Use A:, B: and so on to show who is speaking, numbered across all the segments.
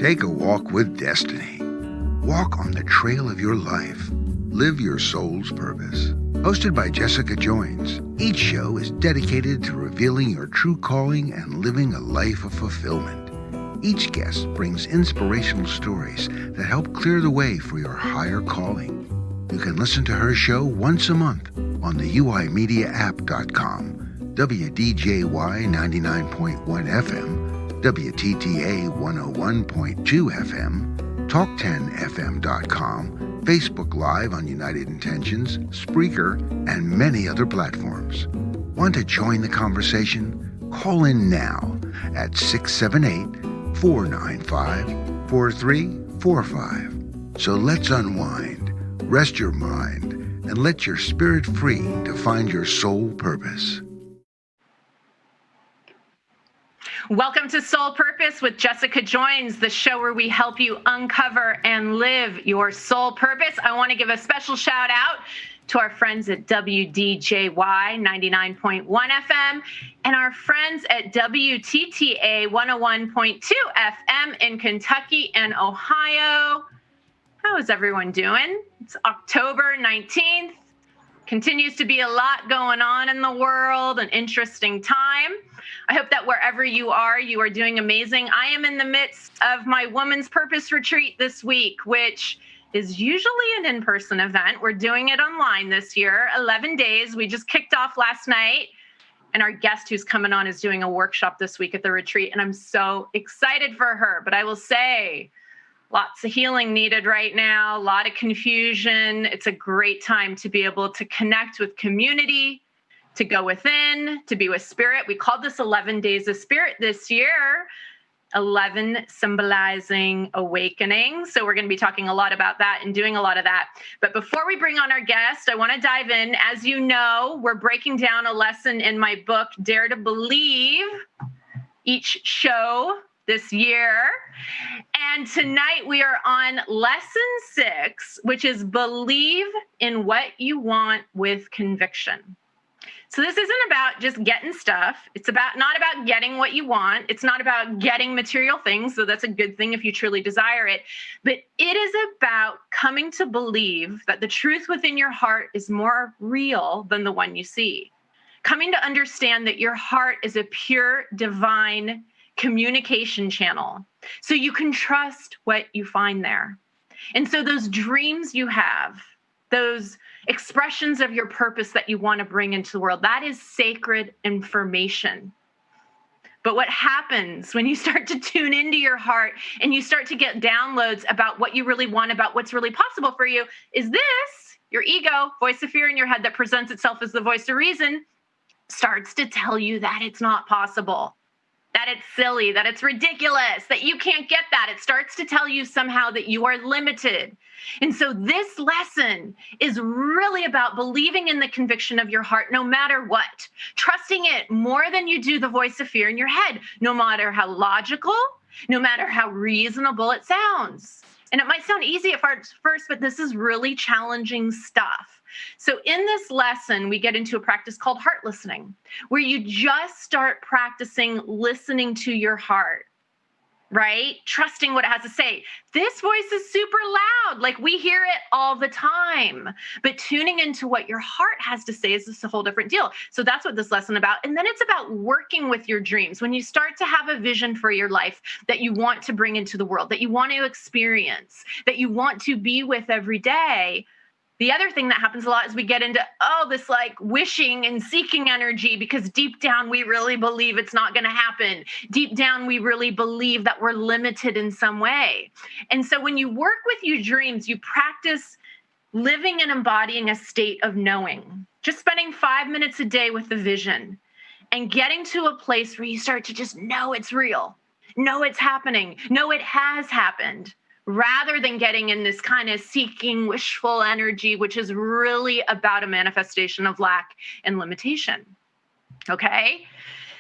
A: Take a walk with destiny. Walk on the trail of your life. Live your soul's purpose. Hosted by Jessica Joins, each show is dedicated to revealing your true calling and living a life of fulfillment. Each guest brings inspirational stories that help clear the way for your higher calling. You can listen to her show once a month on the uimediaapp.com, WDJY 99.1 FM, WTTA 101.2 FM, Talk10FM.com, Facebook Live on United Intentions, Spreaker, and many other platforms. Want to join the conversation? Call in now at 678-495-4345. So let's unwind, rest your mind, and let your spirit free to find your soul purpose.
B: Welcome to Soul Purpose with Jessica Joins, the show where we help you uncover and live your soul purpose. I want to give a special shout out to our friends at WDJY 99.1 FM and our friends at WTTA 101.2 FM in Kentucky and Ohio. How is everyone doing? It's October 19th. Continues to be a lot going on in the world, an interesting time. I hope that wherever you are doing amazing. I am in the midst of my Woman's Purpose Retreat this week, which is usually an in-person event. We're doing it online this year, 11 days. We just kicked off last night, and our guest who's coming on is doing a workshop this week at the retreat, and I'm so excited for her. But I will say, lots of healing needed right now, a lot of confusion. It's a great time to be able to connect with community, to go within, to be with spirit. We called this 11 Days of Spirit this year, 11 symbolizing awakening. So we're going to be talking a lot about that and doing a lot of that. But before we bring on our guest, I want to dive in. As you know, we're breaking down a lesson in my book, Dare to Believe, each show this year. And tonight we are on lesson 6, which is believe in what you want with conviction. So this isn't about just getting stuff. It's not about getting what you want. It's not about getting material things, though that's a good thing if you truly desire it. But it is about coming to believe that the truth within your heart is more real than the one you see. Coming to understand that your heart is a pure, divine communication channel. So you can trust what you find there. And so those dreams you have, those expressions of your purpose that you want to bring into the world, that is sacred information. But what happens when you start to tune into your heart and you start to get downloads about what you really want, about what's really possible for you, is this, your ego, voice of fear in your head that presents itself as the voice of reason, starts to tell you that it's not possible, that it's silly, that it's ridiculous, that you can't get that. It starts to tell you somehow that you are limited. And so this lesson is really about believing in the conviction of your heart, no matter what, trusting it more than you do the voice of fear in your head, no matter how logical, no matter how reasonable it sounds. And it might sound easy at first, but this is really challenging stuff. So in this lesson, we get into a practice called heart listening, where you just start practicing listening to your heart, right? Trusting what it has to say. This voice is super loud, like we hear it all the time, but tuning into what your heart has to say is just a whole different deal. So that's what this lesson about. And then it's about working with your dreams. When you start to have a vision for your life that you want to bring into the world, that you want to experience, that you want to be with every day, the other thing that happens a lot is we get into, this like wishing and seeking energy, because deep down we really believe it's not going to happen. Deep down we really believe that we're limited in some way. And so when you work with your dreams, you practice living and embodying a state of knowing, just spending 5 minutes a day with the vision and getting to a place where you start to just know it's real, know it's happening, know it has happened, rather than getting in this kind of seeking, wishful energy, which is really about a manifestation of lack and limitation. Okay?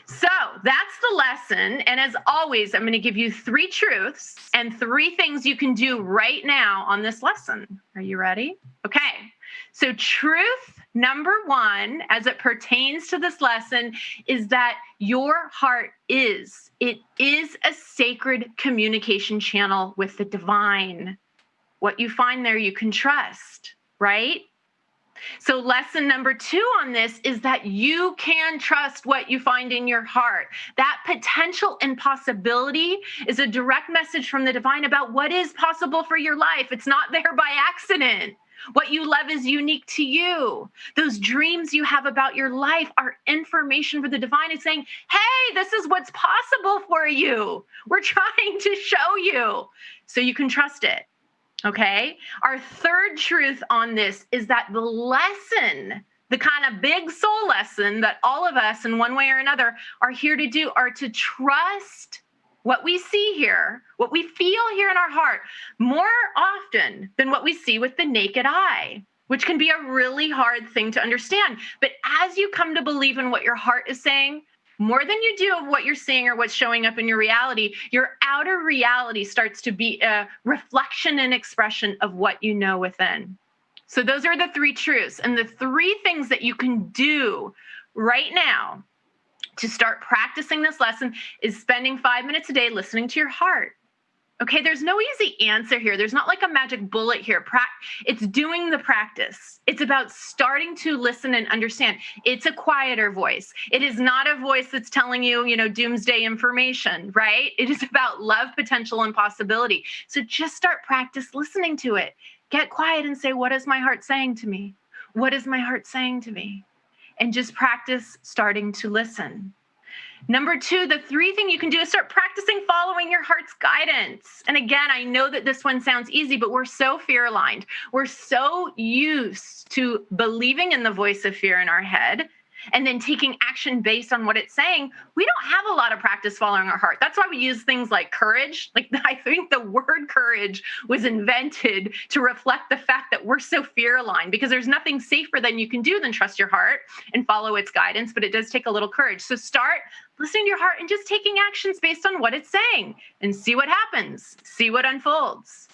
B: So that's the lesson. And as always, I'm going to give you 3 truths and 3 things you can do right now on this lesson. Are you ready? Okay. So truth Number one, as it pertains to this lesson, is that your heart is a sacred communication channel with the divine. What you find there, you can trust, right? So lesson number two on this is that you can trust what you find in your heart. That potential and possibility is a direct message from the divine about what is possible for your life. It's not there by accident. What you love is unique to you. Those dreams you have about your life are information for the divine. It's saying, hey, this is what's possible for you. We're trying to show you so you can trust it. Okay. Our third truth on this is that the lesson, the kind of big soul lesson that all of us in one way or another are here to do, are to trust what we see here, what we feel here in our heart more often than what we see with the naked eye, which can be a really hard thing to understand. But as you come to believe in what your heart is saying, more than you do of what you're seeing or what's showing up in your reality, your outer reality starts to be a reflection and expression of what you know within. So those are the three truths. And the three things that you can do right now to start practicing this lesson is spending 5 minutes a day listening to your heart. Okay, there's no easy answer here. There's not like a magic bullet here. It's doing the practice. It's about starting to listen and understand. It's a quieter voice. It is not a voice that's telling you, doomsday information, right? It is about love, potential, and possibility. So just start practice listening to it. Get quiet and say, what is my heart saying to me? What is my heart saying to me? And just practice starting to listen. Number two, the three thing you can do is start practicing following your heart's guidance. And again, I know that this one sounds easy, but we're so fear aligned. We're so used to believing in the voice of fear in our head and then taking action based on what it's saying. We don't have a lot of practice following our heart. That's why we use things like courage. Like, I think the word courage was invented to reflect the fact that we're so fear aligned, because there's nothing safer than you can do than trust your heart and follow its guidance. But it does take a little courage. So start listening to your heart and just taking actions based on what it's saying and see what happens, see what unfolds.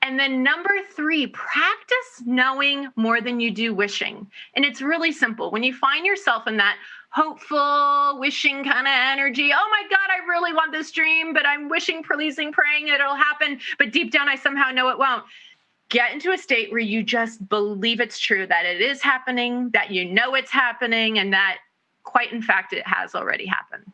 B: And then number three, practice knowing more than you do wishing. And it's really simple. When you find yourself in that hopeful, wishing kind of energy, oh my God, I really want this dream, but I'm wishing, pleasing, praying it'll happen, but deep down I somehow know it won't. Get into a state where you just believe it's true, that it is happening, that you know it's happening, and that quite in fact it has already happened.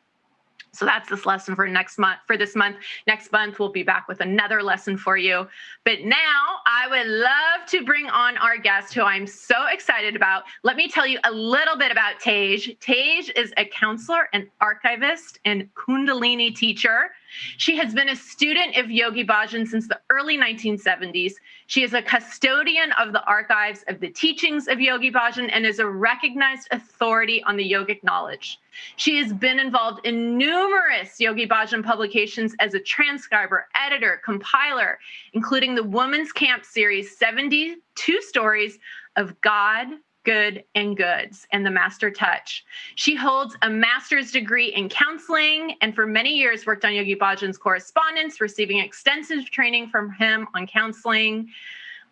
B: So that's this lesson for next month, for this month. Next month, we'll be back with another lesson for you. But now I would love to bring on our guest who I'm so excited about. Let me tell you a little bit about Tej. Tej is a counselor, an archivist, and Kundalini teacher. She has been a student of Yogi Bhajan since the early 1970s. She is a custodian of the archives of the Teachings of Yogi Bhajan and is a recognized authority on the Yogic Knowledge. She has been involved in numerous Yogi Bhajan publications as a transcriber, editor, compiler, including the Women's Camp series, 72 Stories of God, Good, and Goods, and the Master Touch. She holds a master's degree in counseling and for many years worked on Yogi Bhajan's correspondence, receiving extensive training from him on counseling.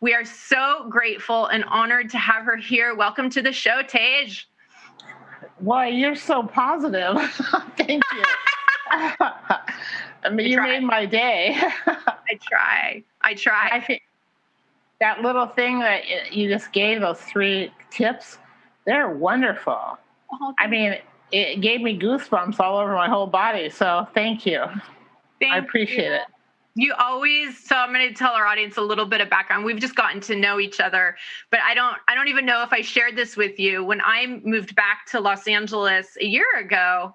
B: We are so grateful and honored to have her here. Welcome to the show, Tej.
C: Why, you're so positive. Thank you. You made my day.
B: I try.
C: I think that little thing that you just gave, those 3 tips, they're wonderful. I mean, it gave me goosebumps all over my whole body. So thank you. I appreciate it.
B: You always, so I'm going to tell our audience a little bit of background. We've just gotten to know each other, but I don't even know if I shared this with you. When I moved back to Los Angeles a year ago,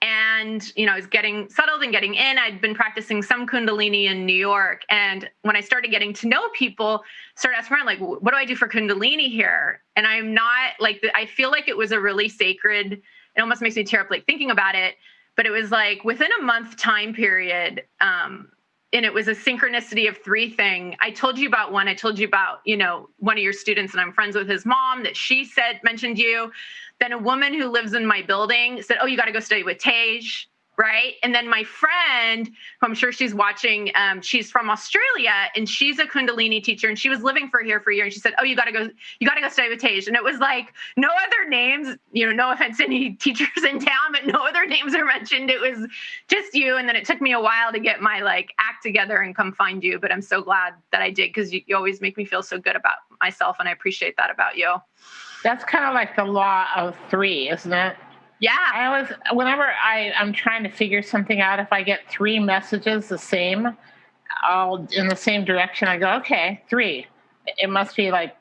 B: and, I was getting settled and getting in, I'd been practicing some Kundalini in New York. And when I started getting to know people, started asking around, like, what do I do for Kundalini here? And I'm not like, I feel like it was a really sacred, it almost makes me tear up, like thinking about it. But it was like within a month time period, and it was a synchronicity of 3 things. I told you about one. I told you about, one of your students, and I'm friends with his mom, that she mentioned you. Then a woman who lives in my building said, oh, you got to go study with Tej. right? And then my friend, who I'm sure she's watching, she's from Australia, and she's a Kundalini teacher, and she was living here for a year. And she said, "Oh, you got to go study with Tej." And it was like no other names, no offense to any teachers in town, but no other names are mentioned. It was just you. And then it took me a while to get my act together and come find you. But I'm so glad that I did, because you always make me feel so good about myself, and I appreciate that about you.
C: That's kind of like the law of three, isn't it?
B: Yeah.
C: Whenever I'm trying to figure something out, if I get three messages the same, all in the same direction, I go, okay, three. It must be like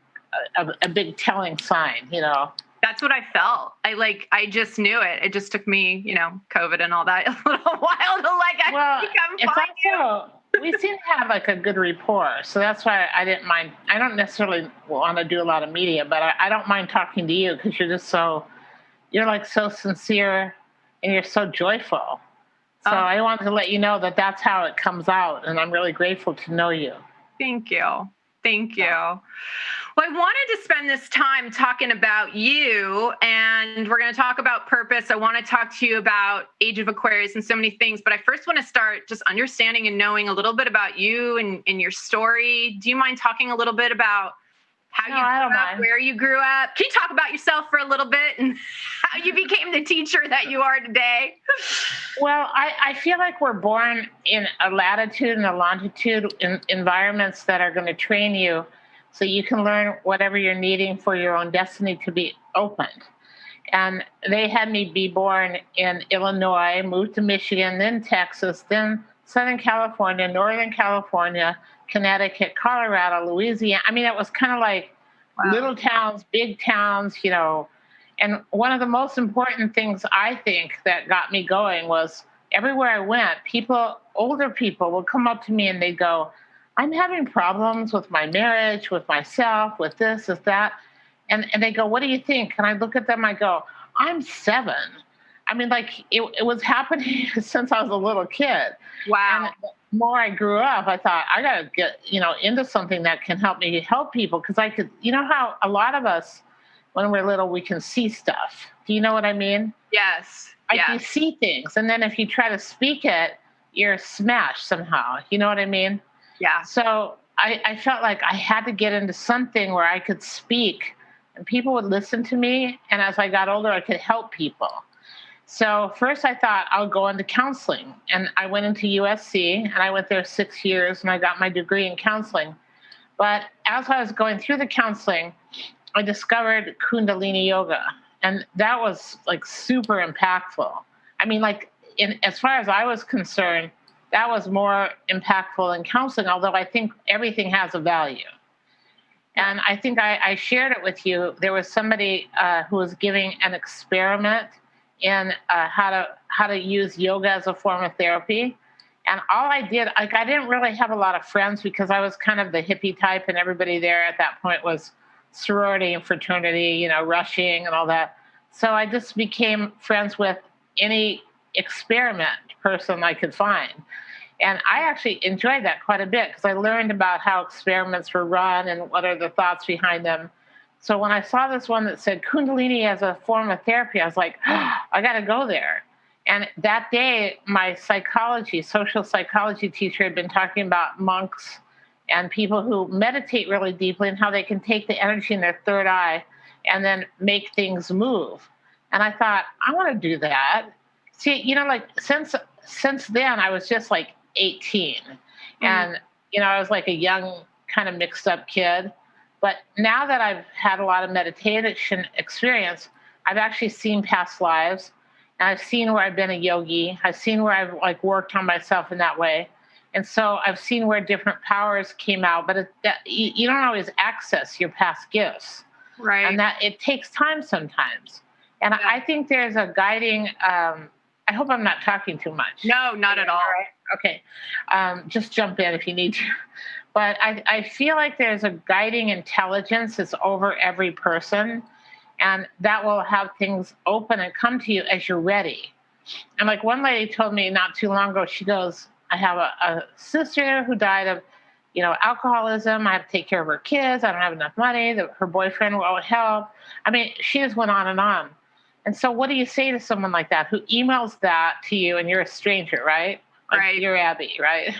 C: a big telling sign,
B: That's what I felt. I just knew it. It just took me, COVID and all that, a little while to come find you.
C: We seem to have a good rapport. So that's why I didn't mind. I don't necessarily want to do a lot of media, but I don't mind talking to you, because you're just you're so sincere, and you're so joyful. So I wanted to let you know that that's how it comes out. And I'm really grateful to know you.
B: Thank you. Thank you. Well, I wanted to spend this time talking about you, and we're going to talk about purpose. I want to talk to you about Age of Aquarius and so many things, but I first want to start just understanding and knowing a little bit about you and your story. Do you mind talking a little bit about how you grew up, where you grew up? Can you talk about yourself for a little bit and how you became the teacher that you are today?
C: Well, I feel like we're born in a latitude and a longitude in environments that are going to train you so you can learn whatever you're needing for your own destiny to be opened. And they had me be born in Illinois, moved to Michigan, then Texas, then Southern California, Northern California, Connecticut, Colorado, Louisiana. I mean, it was kind of like little towns, big towns, And one of the most important things I think that got me going was everywhere I went, older people would come up to me and they'd go, "I'm having problems with my marriage, with myself, with this, with that." And they go, "What do you think?" And I look at them, I go, "I'm 7. I mean, it was happening since I was a little kid.
B: Wow.
C: And the more I grew up, I thought, I got to get, into something that can help me help people. Because I could, how a lot of us, when we're little, we can see stuff. Do you know what I mean?
B: Yes.
C: You see things. And then if you try to speak it, you're smashed somehow. You know what I mean?
B: Yeah.
C: So I felt like I had to get into something where I could speak and people would listen to me. And as I got older, I could help people. So first I thought I'll go into counseling. And I went into USC and I went there 6 years and I got my degree in counseling. But as I was going through the counseling, I discovered Kundalini yoga. And that was super impactful. I mean, as far as I was concerned, that was more impactful than counseling, although I think everything has a value. And I think I shared it with you. There was somebody who was giving an experiment in how to use yoga as a form of therapy. And all I did, I didn't really have a lot of friends because I was kind of the hippie type, and everybody there at that point was sorority and fraternity, rushing and all that. So I just became friends with any experiment person I could find. And I actually enjoyed that quite a bit because I learned about how experiments were run and what are the thoughts behind them. So when I saw this one that said Kundalini as a form of therapy, I was like, I got to go there. And that day, my social psychology teacher had been talking about monks and people who meditate really deeply and how they can take the energy in their third eye and then make things move. And I thought, I want to do that. See, since then, I was just 18. And, I was a young, kind of mixed up kid. But now that I've had a lot of meditation experience, I've actually seen past lives. And I've seen where I've been a yogi. I've seen where I've worked on myself in that way. And so I've seen where different powers came out, but you don't always access your past gifts.
B: Right.
C: And that it takes time sometimes. And yeah. I think there's a guiding, I hope I'm not talking too much.
B: No, not at all.
C: Right? Okay. Just jump in if you need to. But I feel like there's a guiding intelligence that's over every person. And that will have things open and come to you as you're ready. And one lady told me not too long ago, she goes, I have a sister who died of, alcoholism. I have to take care of her kids. I don't have enough money. Her boyfriend won't help. I mean, she just went on. And so what do you say to someone like that who emails that to you and you're a stranger, right? Like,
B: right.
C: Dear Abby, right?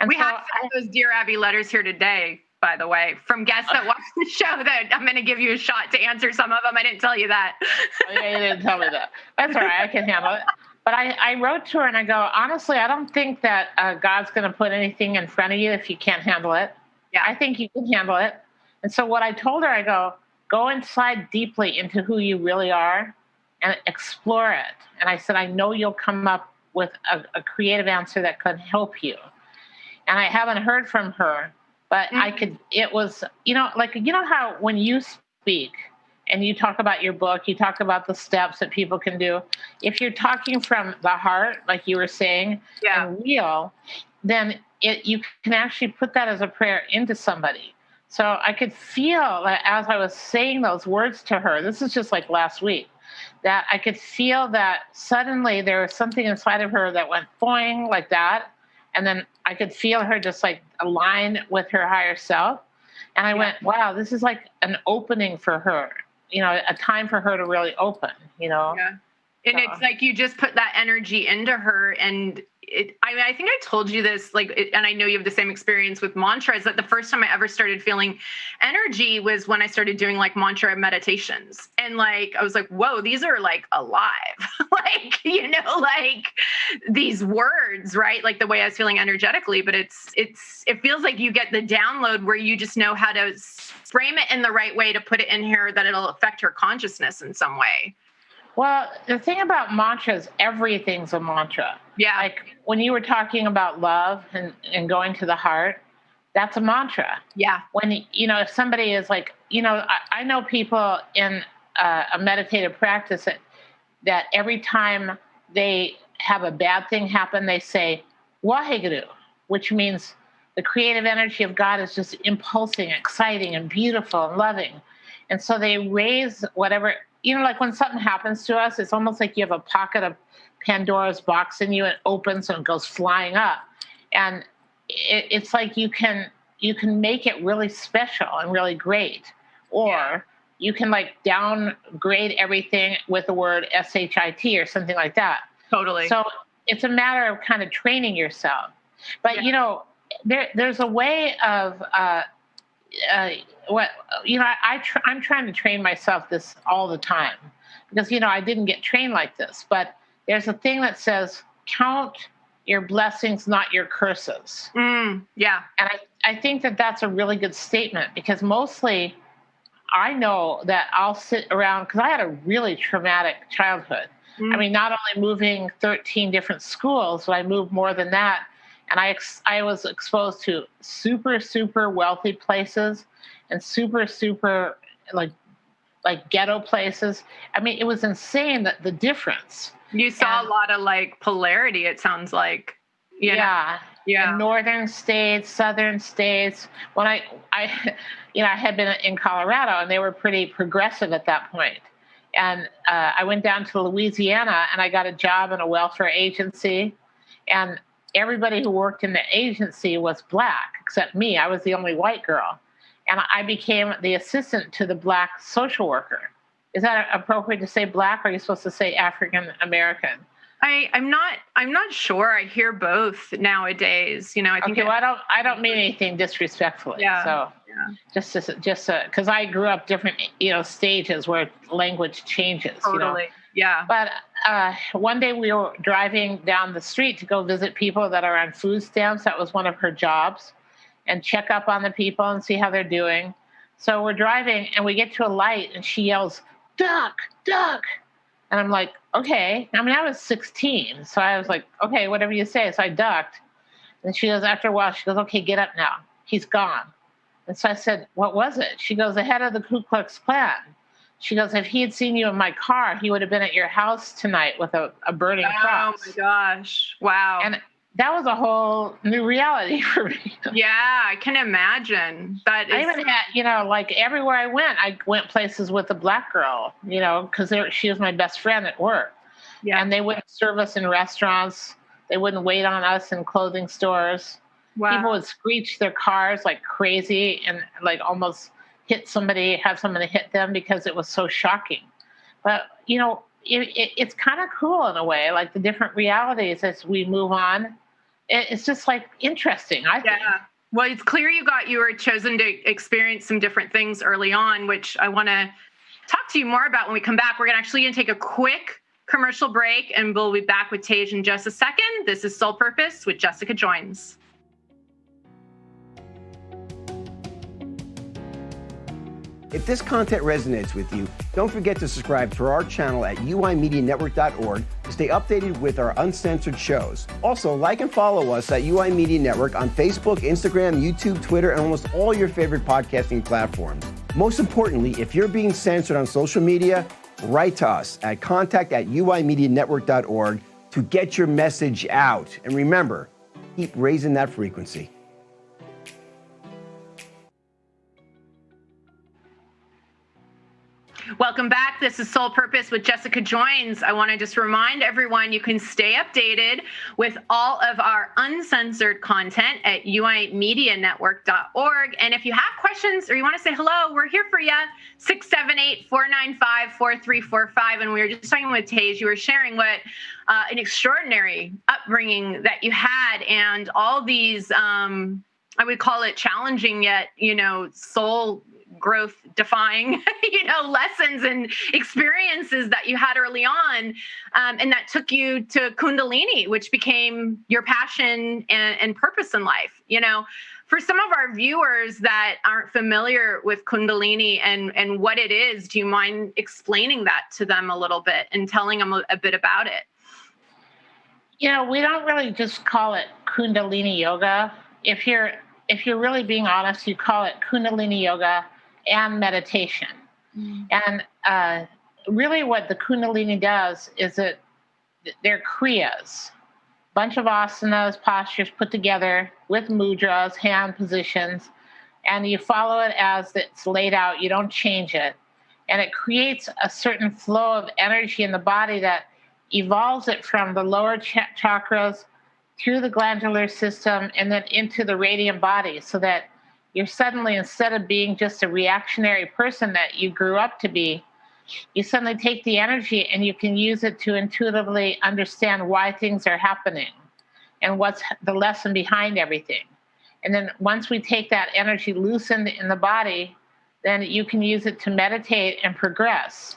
C: And
B: we have those Dear Abby letters here today, by the way, from guests that watch the show that I'm going to give you a shot to answer some of them. I didn't tell you that.
C: Oh, yeah, you didn't tell me that. That's all right. I can handle it. But I wrote to her and I go, honestly, I don't think that God's going to put anything in front of you if you can't handle it.
B: Yeah.
C: I think you can handle it. And so what I told her, I go inside deeply into who you really are and explore it. And I said, I know you'll come up with a creative answer that could help you. And I haven't heard from her, but it was, how when you speak and you talk about your book, you talk about the steps that people can do. If you're talking from the heart, like you were saying, and real, then you can actually put that as a prayer into somebody. So I could feel that as I was saying those words to her, this is just like last week, that I could feel that suddenly there was something inside of her that went boing like that. And then I could feel her just like align with her higher self. And I went, wow, this is like an opening for her, a time for her to really open,
B: Yeah. And it's like you just put that energy into her. And I think I told you this, and I know you have the same experience with mantras, that the first time I ever started feeling energy was when I started doing like mantra meditations. And I was like, whoa, these are like alive, like these words, right? Like the way I was feeling energetically, but it feels like you get the download where you just know how to frame it in the right way to put it in here that it'll affect her consciousness in some way.
C: Well, the thing about mantras, everything's a mantra.
B: Yeah.
C: Like when you were talking about love and going to the heart, that's a mantra.
B: Yeah.
C: When, if somebody is like, I know people in a meditative practice that every time they have a bad thing happen, they say, Waheguru, which means the creative energy of God is just impulsing, exciting, and beautiful and loving. And so they raise whatever, like when something happens to us, it's almost like you have a pocket of Pandora's box in you, it opens and goes flying up. And it's like you can make it really special and really great. Or you can like downgrade everything with the word SHIT or something like that.
B: Totally.
C: So it's a matter of kind of training yourself. But, there's a way of... I'm trying to train myself this all the time because, I didn't get trained like this, but there's a thing that says, count your blessings, not your curses.
B: Yeah.
C: And I think that that's a really good statement because mostly I know that I'll sit around because I had a really traumatic childhood. I mean, not only moving 13 different schools, but I moved more than that. And I was exposed to super, super wealthy places and super, super like ghetto places. I mean, it was insane that the difference.
B: You saw a lot of like polarity, it sounds like.
C: Yeah. In northern states, southern states. When I had been in Colorado and they were pretty progressive at that point. And I went down to Louisiana and I got a job in a welfare agency. And everybody who worked in the agency was Black, except me. I was the only white girl. And I became the assistant to the Black social worker. Is that appropriate to say Black, or are you supposed to say African American?
B: I'm not sure. I hear both nowadays. I think.
C: Okay, well, I don't mean anything disrespectfully.
B: Yeah.
C: So just because I grew up different stages where language changes.
B: Totally. Yeah.
C: But one day we were driving down the street to go visit people that are on food stamps. That was one of her jobs, and check up on the people and see how they're doing. So we're driving and we get to a light and she yells, "Duck, duck." And I'm like, okay. I mean, I was 16. So I was like, okay, whatever you say. So I ducked. And she goes, after a while, she goes, okay, get up now. He's gone. And so I said, what was it? She goes, the head of the Ku Klux Klan. She goes, if he had seen you in my car, he would have been at your house tonight with a burning cross.
B: Oh, my gosh. Wow.
C: And that was a whole new reality for me.
B: Yeah, I can imagine. I
C: even had, like everywhere I went places with a Black girl, because she was my best friend at work. Yeah. And they wouldn't serve us in restaurants. They wouldn't wait on us in clothing stores. Wow. People would screech their cars like crazy and like almost have somebody hit them because it was so shocking. But, it's kind of cool in a way, like the different realities as we move on. It's just like interesting, I think.
B: Yeah. Well, it's clear you were chosen to experience some different things early on, which I want to talk to you more about when we come back. We're actually going to take a quick commercial break, and we'll be back with Tej in just a second. This is Soul Purpose with Jessica Joins.
D: If this content resonates with you, don't forget to subscribe to our channel at uimedianetwork.org to stay updated with our uncensored shows. Also, like and follow us at UI Media Network on Facebook, Instagram, YouTube, Twitter, and almost all your favorite podcasting platforms. Most importantly, if you're being censored on social media, write to us at contact@uimedianetwork.org to get your message out. And remember, keep raising that frequency.
B: Welcome back. This is Soul Purpose with Jessica Joins. I want to just remind everyone you can stay updated with all of our uncensored content at uimedianetwork.org. And if you have questions or you want to say hello, we're here for you. 678-495-4345. And we were just talking with Tej. You were sharing what an extraordinary upbringing that you had, and all these, I would call it challenging yet, soul growth defying, lessons and experiences that you had early on. And that took you to Kundalini, which became your passion and purpose in life. For some of our viewers that aren't familiar with Kundalini and what it is, do you mind explaining that to them a little bit and telling them a bit about it?
C: We don't really just call it Kundalini yoga. If you're really being honest, you call it Kundalini yoga and meditation. And really what the Kundalini does is they're kriyas, bunch of asanas, postures put together with mudras, hand positions, and you follow it as it's laid out. You don't change it. And it creates a certain flow of energy in the body that evolves it from the lower chakras through the glandular system and then into the radiant body, so that you're suddenly, instead of being just a reactionary person that you grew up to be, you suddenly take the energy and you can use it to intuitively understand why things are happening and what's the lesson behind everything. And then once we take that energy loosened in the body, then you can use it to meditate and progress.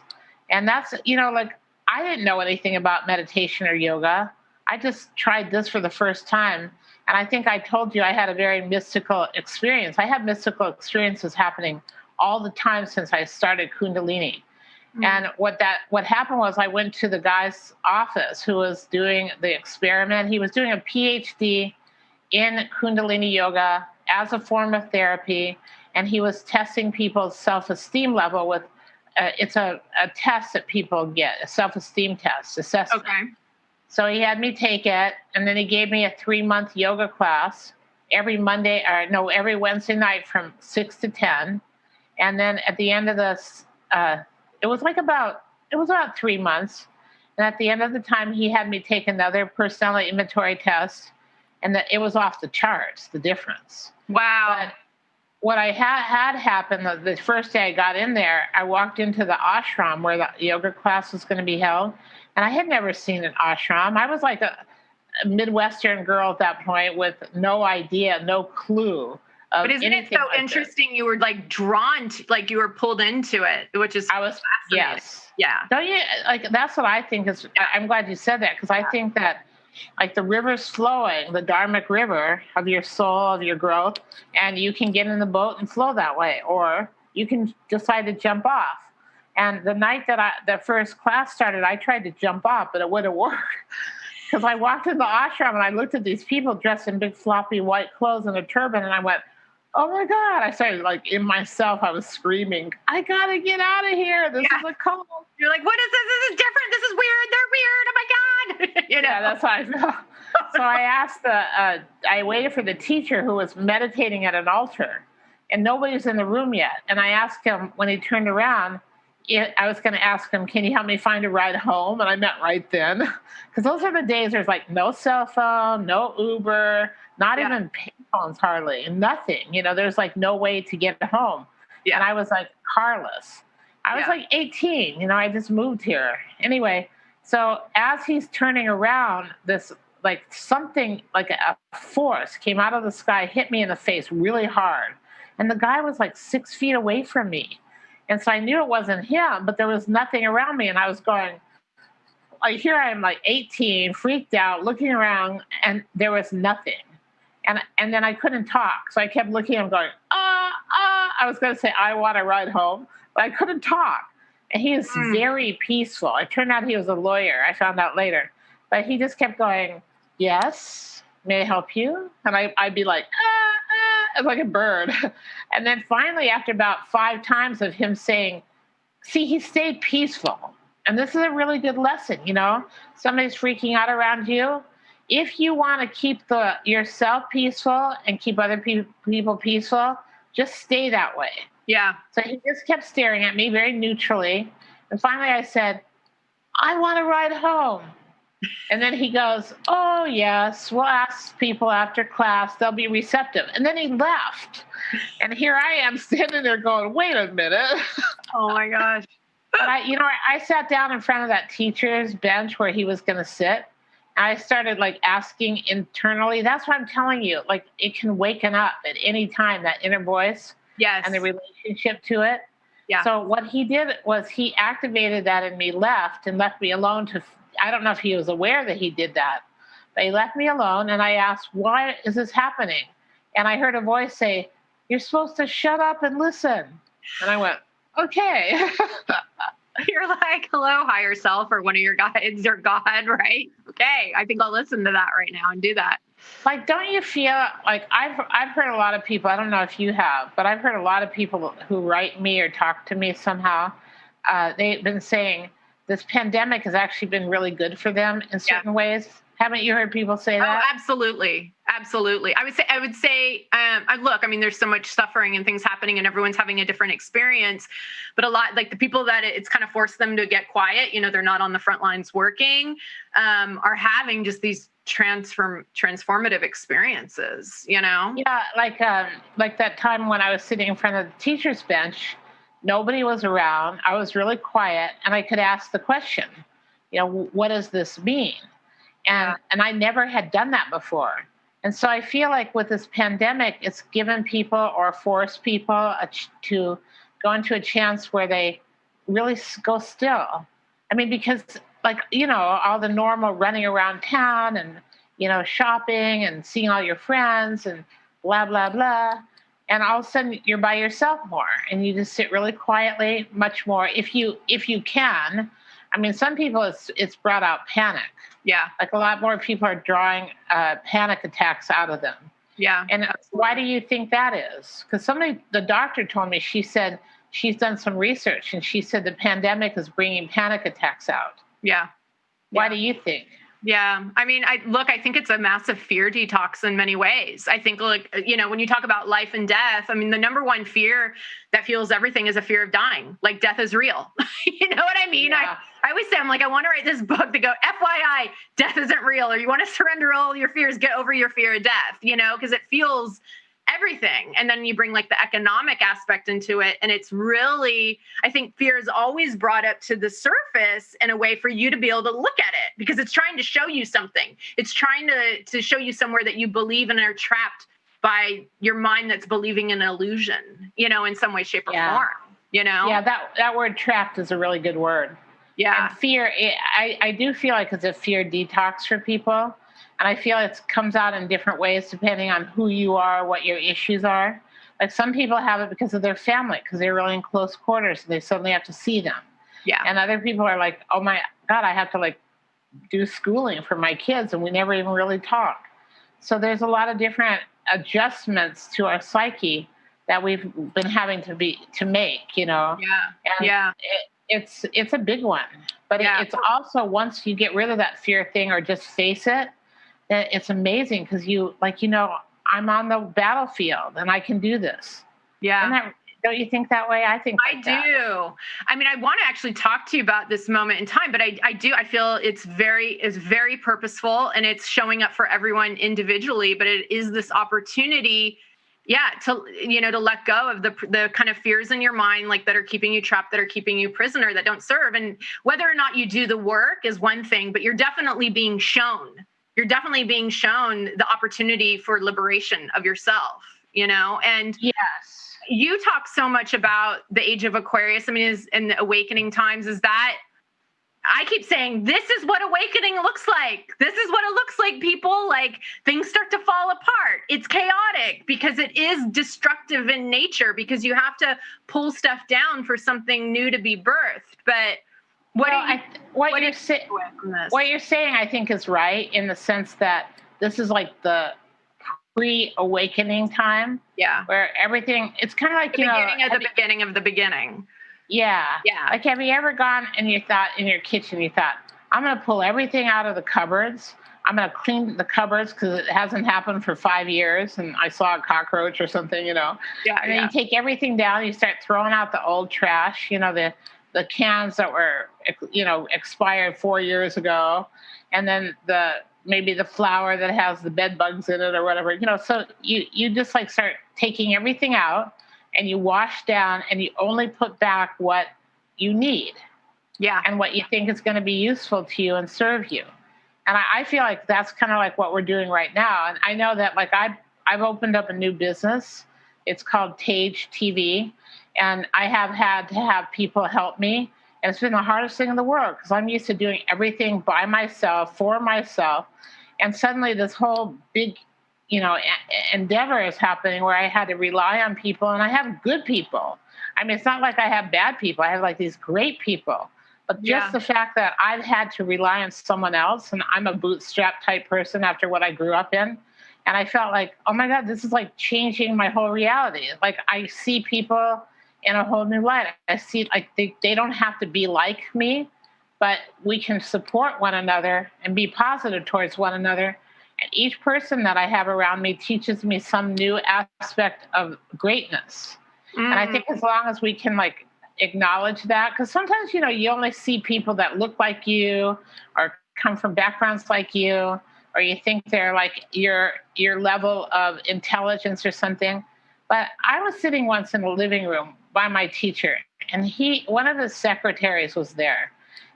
C: And that's, I didn't know anything about meditation or yoga. I just tried this for the first time. And I think I told you I had a very mystical experience. I have mystical experiences happening all the time since I started Kundalini. Mm-hmm. And what happened was I went to the guy's office who was doing the experiment. He was doing a PhD in Kundalini yoga as a form of therapy. And he was testing people's self-esteem level with, it's a test that people get, a self-esteem test, assessment. Okay. So he had me take it, and then he gave me a 3-month yoga class every Wednesday night from 6 to 10. And then at the end of this, it was about 3 months. And at the end of the time, he had me take another personality inventory test, and it was off the charts, the difference.
B: Wow.
C: But what I had happened, the first day I got in there, I walked into the ashram where the yoga class was going to be held. And I had never seen an ashram. I was like a Midwestern girl at that point with no idea, no clue.
B: But isn't it so interesting? You were drawn to, you were pulled into it, which is fascinating.
C: Yes.
B: Yeah.
C: Don't you, that's what I think is, I'm glad you said that, because I think that the river's flowing, the Dharmic river of your soul, of your growth, and you can get in the boat and flow that way, or you can decide to jump off. And the night that the first class started, I tried to jump off, but it wouldn't work. Because I walked in the ashram and I looked at these people dressed in big floppy white clothes and a turban, and I went, oh my God. I started in myself, I was screaming, I gotta get out of here. This is a cult.
B: You're like, what is this? This is different. This is weird. They're weird. Oh my God.
C: Yeah, that's how I felt. So I asked I waited for the teacher who was meditating at an altar, and nobody was in the room yet. And I asked him when he turned around, I was going to ask him, can you help me find a ride home? And I meant right then. Because those are the days there's no cell phone, no Uber, not even payphones hardly, nothing. There's no way to get home. Yeah. And I was carless. I was like 18, I just moved here. Anyway, so as he's turning around, this like something like a force came out of the sky, hit me in the face really hard. And the guy was like 6 feet away from me. And so I knew it wasn't him, but there was nothing around me. And I was going, like, here I am, like 18, freaked out, looking around, and there was nothing. And then I couldn't talk. So I kept looking and going, I was going to say, I want to ride home, but I couldn't talk. And he was very peaceful. It turned out he was a lawyer. I found out later. But he just kept going, yes, may I help you? And I'd be like, like a bird. And then finally, after about 5 times of him saying, see, he stayed peaceful. And this is a really good lesson, Somebody's freaking out around you. If you want to keep yourself peaceful and keep other people peaceful, just stay that way.
B: Yeah.
C: So he just kept staring at me very neutrally. And finally I said, I want to ride home. And then he goes, oh, yes, we'll ask people after class. They'll be receptive. And then he left. And here I am standing there going, wait a minute.
B: Oh, my gosh.
C: But I sat down in front of that teacher's bench where he was going to sit. And I started like asking internally. That's what I'm telling you. Like it can waken up at any time, that inner voice.
B: Yes.
C: And the relationship to it.
B: Yeah.
C: So what he did was he activated that in me, left me alone I don't know if he was aware that he did that, but he left me alone. And I asked, why is this happening? And I heard a voice say, you're supposed to shut up and listen. And I went, okay.
B: You're like, hello, higher self, or one of your guides or God, right? Okay, I think I'll listen to that right now and do that.
C: Like, don't you feel like I've heard a lot of people, I don't know if you have, but I've heard a lot of people who write me or talk to me somehow, they've been saying this pandemic has actually been really good for them in certain ways. Haven't you heard people say that?
B: Oh, absolutely. Absolutely. I would say, look, I mean, there's so much suffering and things happening and everyone's having a different experience, but a lot, like the people that it's kind of forced them to get quiet, they're not on the front lines working, are having just these transformative experiences, Yeah.
C: Like that time when I was sitting in front of the teacher's bench, nobody was around. I was really quiet and I could ask the question, what does this mean? And I never had done that before. And so I feel like with this pandemic, it's given people or forced people to go into a chance where they really go still. I mean, because all the normal running around town and, shopping and seeing all your friends and blah, blah, blah. And all of a sudden you're by yourself more and you just sit really quietly, much more if you can. I mean, some people it's brought out panic.
B: Yeah.
C: Like a lot more people are drawing panic attacks out of them.
B: Yeah.
C: And why do you think that is? Because the doctor told me, she said she's done some research and she said the pandemic is bringing panic attacks out.
B: Yeah.
C: Why do you think?
B: Yeah. I mean, I think it's a massive fear detox in many ways. I think when you talk about life and death, I mean, the number one fear that fuels everything is a fear of dying. Like death is real. You know what I mean?
C: Yeah.
B: I always say, I'm like, I want to write this book to go, FYI, death isn't real. Or you want to surrender all your fears, get over your fear of death, because it fuels everything. And then you bring like the economic aspect into it. And it's really, I think fear is always brought up to the surface in a way for you to be able to look at it because it's trying to show you something. It's trying to show you somewhere that you believe and are trapped by your mind that's believing in an illusion, in some way, shape, or form,
C: Yeah, that word trapped is a really good word.
B: Yeah.
C: And fear, I do feel like it's a fear detox for people. And I feel it comes out in different ways depending on who you are, what your issues are. Like some people have it because of their family, because they're really in close quarters and they suddenly have to see them.
B: Yeah.
C: And other people are like, oh my God, I have to do schooling for my kids and we never even really talk. So there's a lot of different adjustments to our psyche that we've been having to make,
B: Yeah.
C: And it's a big one. But it's also, once you get rid of that fear thing or just face it, that it's amazing because I'm on the battlefield and I can do this.
B: Yeah.
C: Don't you think that way? I think
B: I do. I mean, I want to actually talk to you about this moment in time, but I feel it's very purposeful and it's showing up for everyone individually, but it is this opportunity Yeah, to let go of the kind of fears in your mind, like that are keeping you trapped, that are keeping you prisoner, that don't serve. And whether or not you do the work is one thing, but you're definitely being shown. You're definitely being shown the opportunity for liberation of yourself, And
C: yes,
B: you talk so much about the age of Aquarius. I mean, and the awakening times. Is that? I keep saying, this is what awakening looks like. This is what it looks like, people. Like, things start to fall apart. It's chaotic because it is destructive in nature, because you have to pull stuff down for something new to be birthed. But what you're
C: saying, I think, is right, in the sense that this is like the pre-awakening time.
B: Yeah.
C: Where everything, it's kind of like,
B: the beginning of the beginning.
C: Yeah.
B: Yeah.
C: Like, have you ever gone and you thought in your kitchen, I'm going to pull everything out of the cupboards. I'm going to clean the cupboards because it hasn't happened for 5 years and I saw a cockroach or something, Yeah. And then you take everything down, you start throwing out the old trash, the cans that were, expired 4 years ago. And then maybe the flour that has the bed bugs in it or whatever, so you just like start taking everything out. And you wash down and you only put back what you need.
B: Yeah.
C: And what you think is going to be useful to you and serve you. And I feel like that's kind of like what we're doing right now. And I know that, like, I've opened up a new business. It's called Tej TV. And I have had to have people help me. And it's been the hardest thing in the world, because I'm used to doing everything by myself, for myself. And suddenly this whole big endeavor is happening where I had to rely on people, and I have good people. I mean, it's not like I have bad people. I have like these great people, but just the fact that I've had to rely on someone else, and I'm a bootstrap type person after what I grew up in. And I felt like, oh my God, this is like changing my whole reality. Like, I see people in a whole new light. I see like they don't have to be like me, but we can support one another and be positive towards one another. And each person that I have around me teaches me some new aspect of greatness. And I think as long as we can like acknowledge that, because sometimes, you only see people that look like you or come from backgrounds like you, or you think they're like your level of intelligence or something. But I was sitting once in the living room by my teacher, and one of his secretaries was there.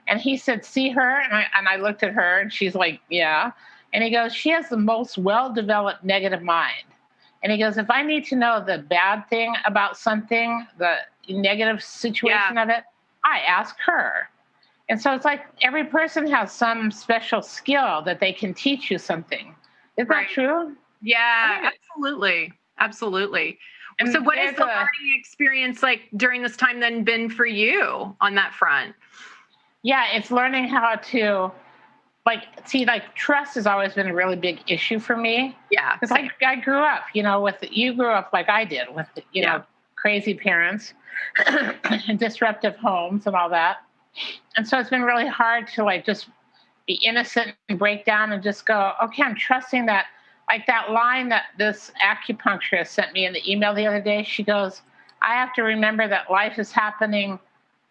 C: And he said, see her? And I looked at her, and she's like, yeah. And he goes, she has the most well-developed negative mind. And he goes, if I need to know the bad thing about something, the negative situation of it, I ask her. And so it's like every person has some special skill that they can teach you something. Is that true?
B: Yeah, absolutely. Absolutely. And so what has the learning experience like during this time then been for you on that front?
C: Yeah, it's learning how to trust has always been a really big issue for me.
B: Yeah.
C: Because I grew up, you grew up like I did with, crazy parents and disruptive homes and all that. And so it's been really hard to like just be innocent and break down and just go, okay, I'm trusting that. Like that line that this acupuncturist sent me in the email the other day, she goes, I have to remember that life is happening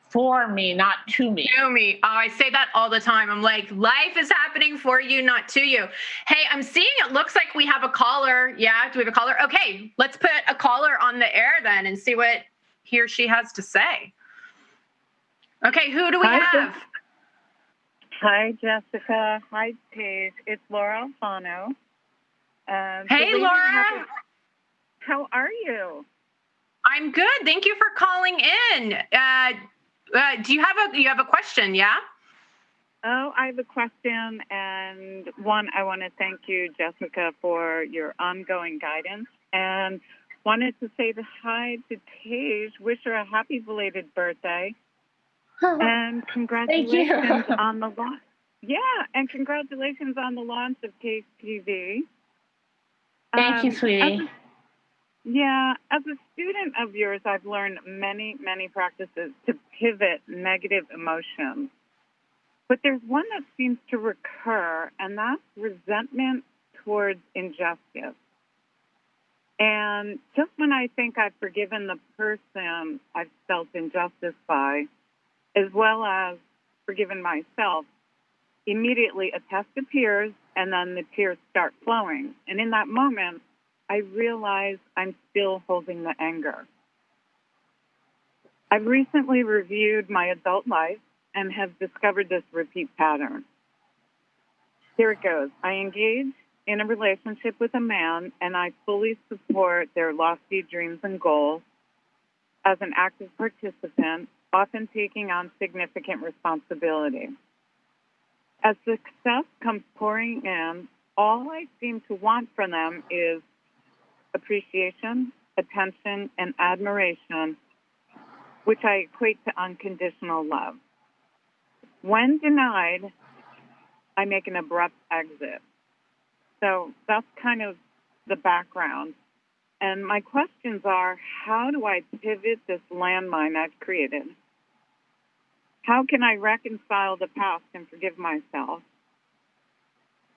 C: for me, not to me.
B: To me. Oh, I say that all the time. I'm like, life is happening for you, not to you. Hey, I'm seeing it looks like we have a caller. Yeah, do we have a caller? Okay, let's put a caller on the air then and see what he or she has to say. Okay, who do we have?
E: Hi, Jessica. Hi, Paige. It's Laura Alfano.
B: Hey, Laura.
E: How are you?
B: I'm good. Thank you for calling in. Do you have a question? Yeah.
E: Oh, I have a question, and one, I want to thank you, Jessica, for your ongoing guidance, and wanted to say hi to Tej, wish her a happy belated birthday, and congratulations on the launch. Yeah, and congratulations on the launch of Tej TV.
C: Thank you, sweetie.
E: As a student of yours, I've learned many, many practices to pivot negative emotions. But there's one that seems to recur, and that's resentment towards injustice. And just when I think I've forgiven the person I've felt injustice by, as well as forgiven myself, immediately a test appears, and then the tears start flowing. And in that moment, I realize I'm still holding the anger. I've recently reviewed my adult life and have discovered this repeat pattern. Here it goes. I engage in a relationship with a man, and I fully support their lofty dreams and goals as an active participant, often taking on significant responsibility. As success comes pouring in, all I seem to want from them is appreciation, attention, and admiration, which I equate to unconditional love. When denied, I make an abrupt exit. So that's kind of the background. And my questions are, how do I pivot this landmine I've created? How can I reconcile the past and forgive myself?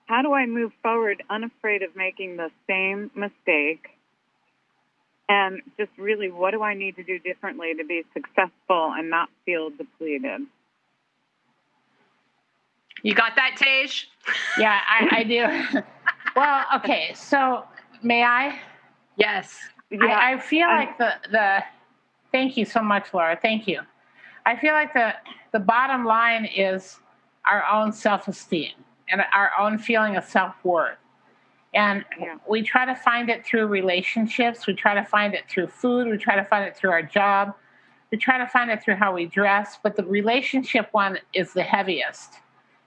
E: How do I move forward unafraid of making the same mistake? And just really, what do I need to do differently to be successful and not feel depleted?
B: You got that, Tej?
C: Yeah, I do. Well, okay, so may I?
B: Yes.
C: Yeah, I feel like the thank you so much, Laura. Thank you. I feel like the bottom line is our own self-esteem and our own feeling of self-worth. And we try to find it through relationships. We try to find it through food. We try to find it through our job. We try to find it through how we dress. But the relationship one is the heaviest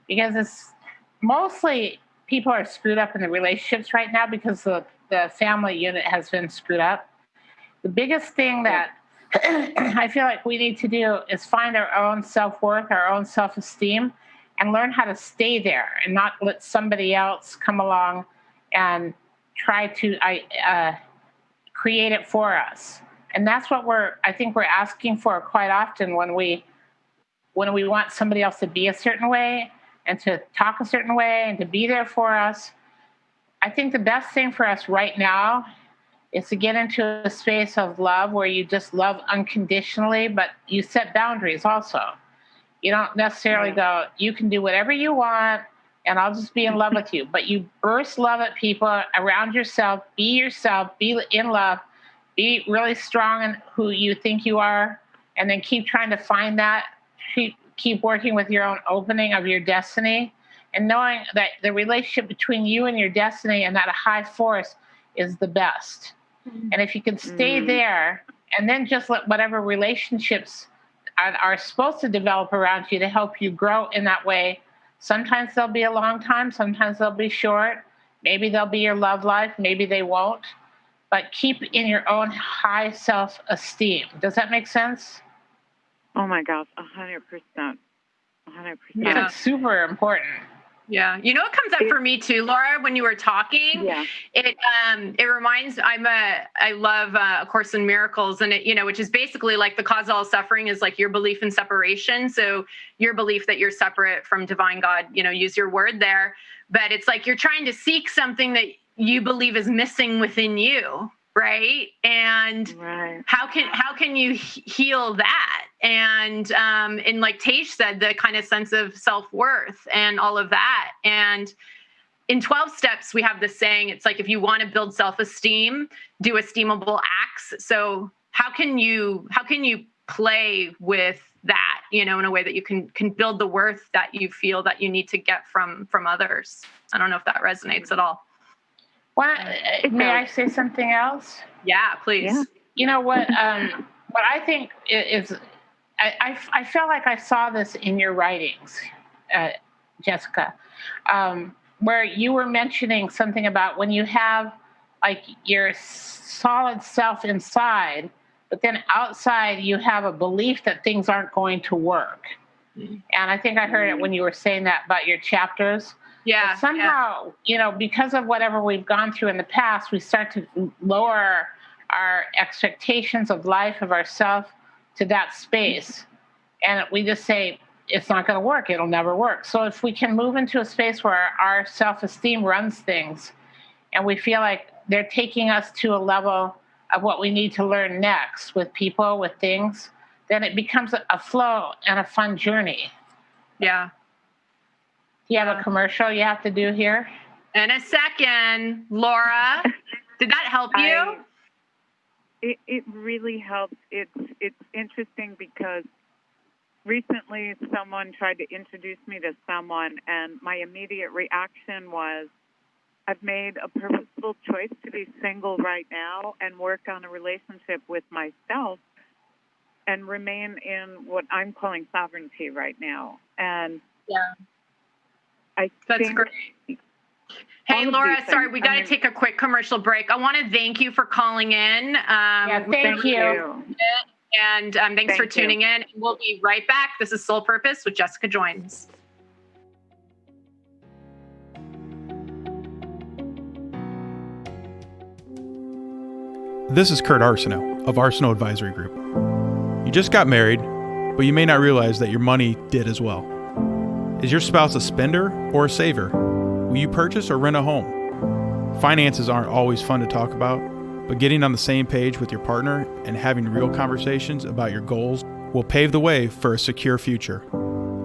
C: because it's mostly people are screwed up in the relationships right now because the family unit has been screwed up. The biggest thing that I feel like we need to do is find our own self-worth, our own self-esteem, and learn how to stay there and not let somebody else come along and try to create it for us. And that's what I think we're asking for quite often when we want somebody else to be a certain way and to talk a certain way and to be there for us. I think the best thing for us right now is to get into a space of love where you just love unconditionally, but you set boundaries also. You don't necessarily go, you can do whatever you want, and I'll just be in love with you. But you burst love at people around yourself, be in love, be really strong in who you think you are, and then keep trying to find that, keep working with your own opening of your destiny, and knowing that the relationship between you and your destiny and that high force is the best. And if you can stay there and then just let whatever relationships are supposed to develop around you to help you grow in that way, sometimes they'll be a long time, sometimes they'll be short, maybe they'll be your love life, maybe they won't, but keep in your own high self-esteem. Does that make sense?
E: Oh my gosh, 100%. 100%.
B: Yeah.
C: It's super important.
B: Yeah. You know what comes up for me too, Laura, when you were talking?
E: Yeah.
B: It reminds, I love A Course in Miracles, and it, which is basically like the cause of all suffering is like your belief in separation. So your belief that you're separate from divine God, use your word there, but it's like you're trying to seek something that you believe is missing within you. Right. And how can you heal that? And like Tej said, the kind of sense of self-worth and all of that. And in 12 steps, we have this saying, it's like, if you want to build self-esteem, do esteemable acts. So how can you play with that, in a way that you can build the worth that you feel that you need to get from others? I don't know if that resonates at all.
C: May I say something else?
B: Yeah, please. Yeah.
C: You know what I think is, I felt like I saw this in your writings, Jessica, where you were mentioning something about when you have like your solid self inside, but then outside you have a belief that things aren't going to work. And I think I heard it when you were saying that about your chapters. Yeah. But somehow, because of whatever we've gone through in the past, we start to lower our expectations of life, of ourselves, to that space. And we just say, it's not going to work. It'll never work. So if we can move into a space where our self-esteem runs things and we feel like they're taking us to a level of what we need to learn next with people, with things, then it becomes a flow and a fun journey.
B: Yeah.
C: Do you have a commercial you have to do here?
B: In a second, Laura. Did that help you?
E: It really helps. It's interesting because recently someone tried to introduce me to someone, and my immediate reaction was, I've made a purposeful choice to be single right now and work on a relationship with myself and remain in what I'm calling sovereignty right now. And
B: That's great. Hey, Laura, sorry, we got to take a quick commercial break. I want to thank you for calling in.
C: Thank you.
B: And thanks for tuning in. We'll be right back. This is Soul Purpose with Jessica Joins.
F: This is Kurt Arsenault of Arsenault Advisory Group. You just got married, but you may not realize that your money did as well. Is your spouse a spender or a saver? Will you purchase or rent a home? Finances aren't always fun to talk about, but getting on the same page with your partner and having real conversations about your goals will pave the way for a secure future.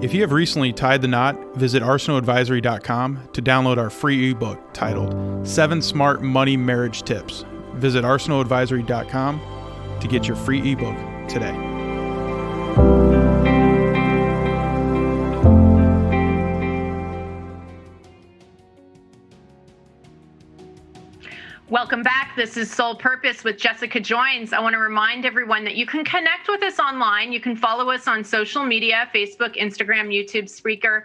F: If you have recently tied the knot, visit arsenaultadvisory.com to download our free ebook titled 7 Smart Money Marriage Tips. Visit arsenaultadvisory.com to get your free ebook today.
B: Welcome back. This is Soul Purpose with Jessica Joins. I want to remind everyone that you can connect with us online. You can follow us on social media, Facebook, Instagram, YouTube, Spreaker,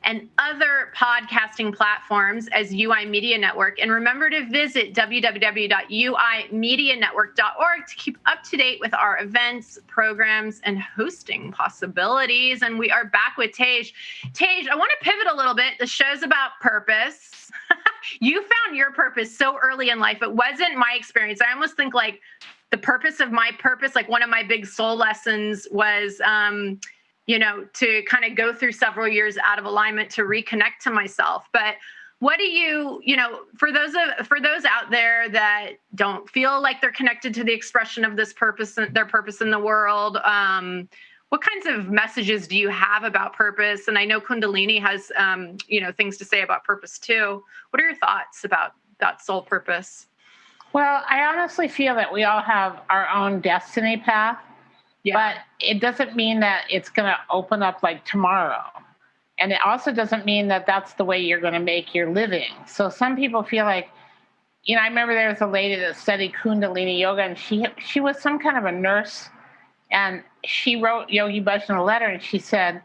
B: and other podcasting platforms as UI Media Network. And remember to visit www.uimedianetwork.org to keep up to date with our events, programs, and hosting possibilities. And we are back with Tej. Tej, I want to pivot a little bit. The show's about purpose. You found your purpose so early in life. It wasn't my experience. I almost think like the purpose of my purpose, like one of my big soul lessons was, to kind of go through several years out of alignment to reconnect to myself. But what do you, for those out there that don't feel like they're connected to the expression of this purpose, their purpose in the world, what kinds of messages do you have about purpose? And I know Kundalini has, things to say about purpose too. What are your thoughts about that soul purpose?
C: Well, I honestly feel that we all have our own destiny path, but it doesn't mean that it's going to open up like tomorrow. And it also doesn't mean that that's the way you're going to make your living. So some people feel like, I remember there was a lady that studied Kundalini yoga, and she was some kind of a nurse. And she wrote Yogi Bhajan a letter, and she said,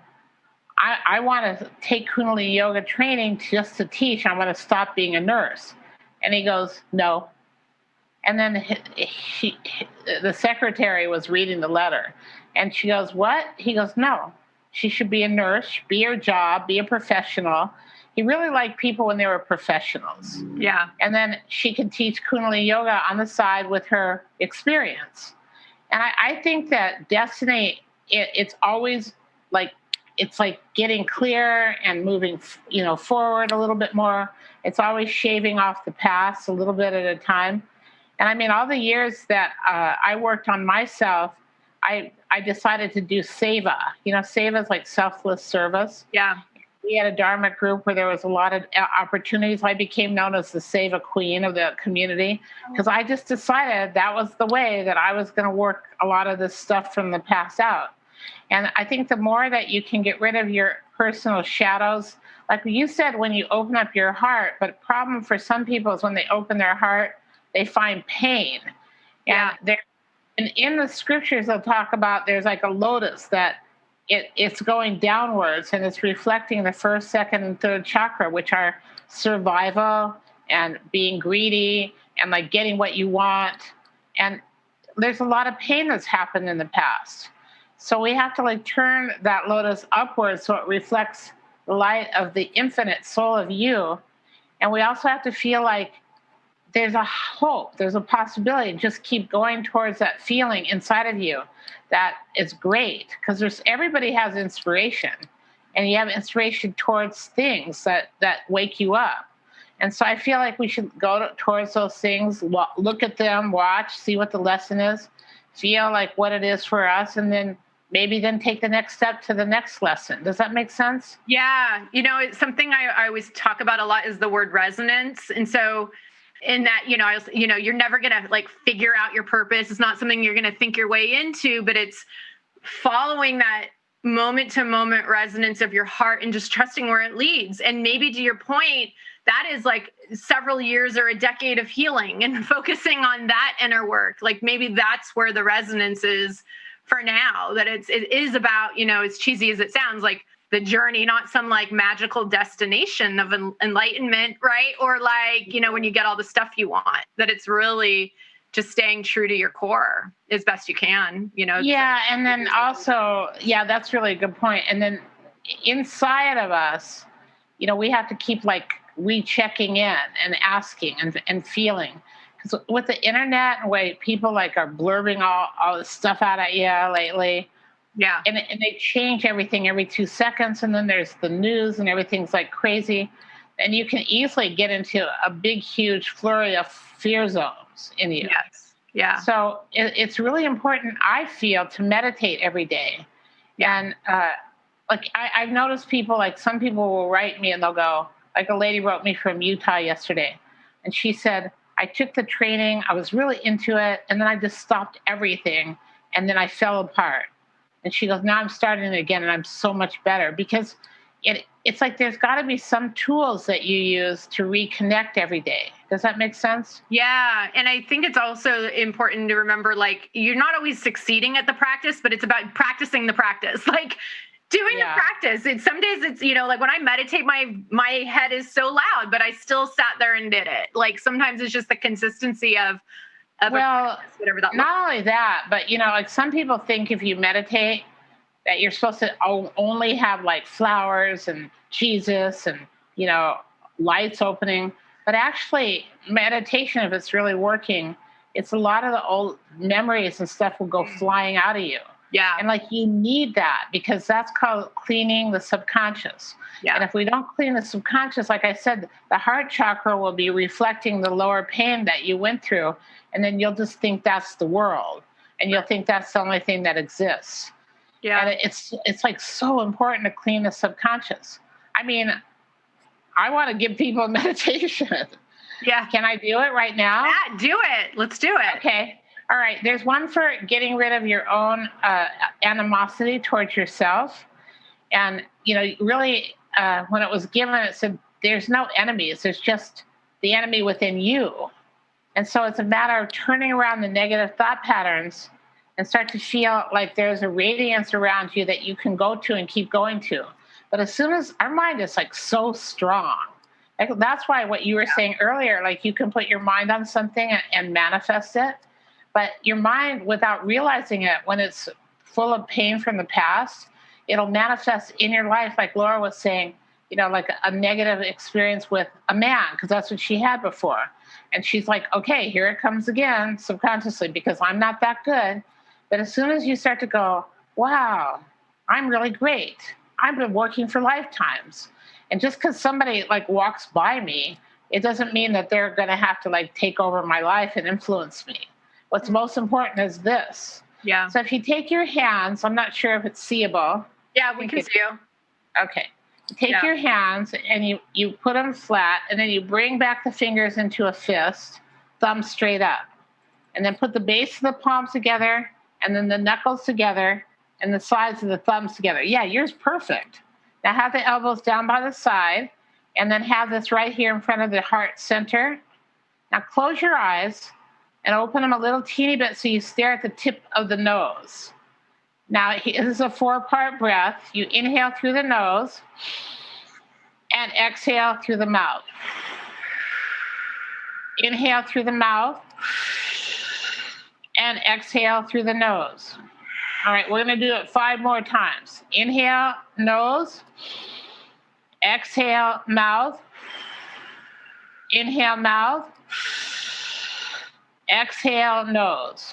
C: I want to take Kundalini yoga training just to teach. I want to stop being a nurse. And he goes, no. And then the secretary was reading the letter. And she goes, what? He goes, no. She should be a nurse, be her job, be a professional. He really liked people when they were professionals.
B: Yeah.
C: And then she could teach Kundalini yoga on the side with her experience. And I think that destiny, it's always like, it's like getting clear and moving, forward a little bit more. It's always shaving off the past a little bit at a time. And I mean, all the years that I worked on myself, I decided to do seva. Seva is like selfless service.
B: Yeah.
C: We had a Dharma group where there was a lot of opportunities. I became known as the Seva Queen of the community because I just decided that was the way that I was going to work a lot of this stuff from the past out. And I think the more that you can get rid of your personal shadows, like you said, when you open up your heart, but the problem for some people is when they open their heart, they find pain.
B: Yeah.
C: And in the scriptures, they'll talk about there's like a lotus that it's going downwards, and it's reflecting the first, second, and third chakra, which are survival and being greedy and like getting what you want. And there's a lot of pain that's happened in the past. So we have to like turn that lotus upwards so it reflects the light of the infinite soul of you. And we also have to feel like there's a hope, there's a possibility. Just keep going towards that feeling inside of you. That is great because everybody has inspiration, and you have inspiration towards things that wake you up. And so I feel like we should go towards those things, look at them, watch, see what the lesson is, feel like what it is for us, and then maybe take the next step to the next lesson. Does that make sense?
B: Yeah. It's something I always talk about a lot is the word resonance. And so in that, you're never going to like figure out your purpose. It's not something you're going to think your way into, but it's following that moment to moment resonance of your heart and just trusting where it leads. And maybe to your point, that is like several years or a decade of healing and focusing on that inner work. Like maybe that's where the resonance is for now, that it is about, as cheesy as it sounds, like the journey, not some like magical destination of enlightenment, right? Or like, when you get all the stuff you want, that it's really just staying true to your core as best you can,
C: Yeah. And then also, that's really a good point. And then inside of us, we have to keep like rechecking in and asking and feeling. Because with the internet and way people like are blurbing all this stuff out at you lately.
B: Yeah.
C: And they change everything every 2 seconds. And then there's the news and everything's like crazy. And you can easily get into a big, huge flurry of fear zones in you.
B: Yes. Yeah.
C: So it's really important, I feel, to meditate every day.
B: Yeah.
C: And I've noticed people, like some people will write me and they'll go, like a lady wrote me from Utah yesterday. And she said, I took the training, I was really into it. And then I just stopped everything. And then I fell apart. And she goes, now I'm starting again and I'm so much better, because it's like there's got to be some tools that you use to reconnect every day. Does that make sense?
B: Yeah. And I think it's also important to remember, like, you're not always succeeding at the practice, but it's about practicing the practice, like doing the practice. Some days it's, like when I meditate, my head is so loud, but I still sat there and did it. Like sometimes it's just the consistency of whatever that
C: not only that, but like some people think if you meditate that you're supposed to only have like flowers and Jesus and lights opening, but actually meditation, if it's really working, it's a lot of the old memories and stuff will go flying out of you.
B: Yeah.
C: And like you need that, because that's called cleaning the subconscious.
B: Yeah.
C: And if we don't clean the subconscious, like I said, the heart chakra will be reflecting the lower pain that you went through. And then you'll just think that's the world. And you'll think that's the only thing that exists.
B: Yeah.
C: And it's like so important to clean the subconscious. I mean, I want to give people meditation.
B: Yeah.
C: Can I do it right now?
B: Yeah, do it. Let's do it.
C: Okay. All right. There's one for getting rid of your own animosity towards yourself. And, really, when it was given, it said, there's no enemies. There's just the enemy within you. And so it's a matter of turning around the negative thought patterns and start to feel like there's a radiance around you that you can go to and keep going to. But as soon as our mind is like so strong, like that's why what you were saying earlier, like you can put your mind on something and manifest it. But your mind, without realizing it, when it's full of pain from the past, it'll manifest in your life, like Laura was saying, like a negative experience with a man, because that's what she had before. And she's like, okay, here it comes again, subconsciously, because I'm not that good. But as soon as you start to go, wow, I'm really great. I've been working for lifetimes. And just because somebody like walks by me, it doesn't mean that they're going to have to like take over my life and influence me. What's most important is this.
B: Yeah.
C: So if you take your hands, I'm not sure if it's seeable.
B: Yeah, we can see you.
C: Okay. Take your hands and you put them flat, and then you bring back the fingers into a fist, thumb straight up. And then put the base of the palms together, and then the knuckles together, and the sides of the thumbs together. Yeah, yours perfect. Now have the elbows down by the side, and then have this right here in front of the heart center. Now close your eyes and open them a little teeny bit so you stare at the tip of the nose. Now, this is a 4-part breath. You inhale through the nose and exhale through the mouth. Inhale through the mouth and exhale through the nose. All right, we're going to do it 5 more times. Inhale, nose. Exhale, mouth. Inhale, mouth. Exhale, nose.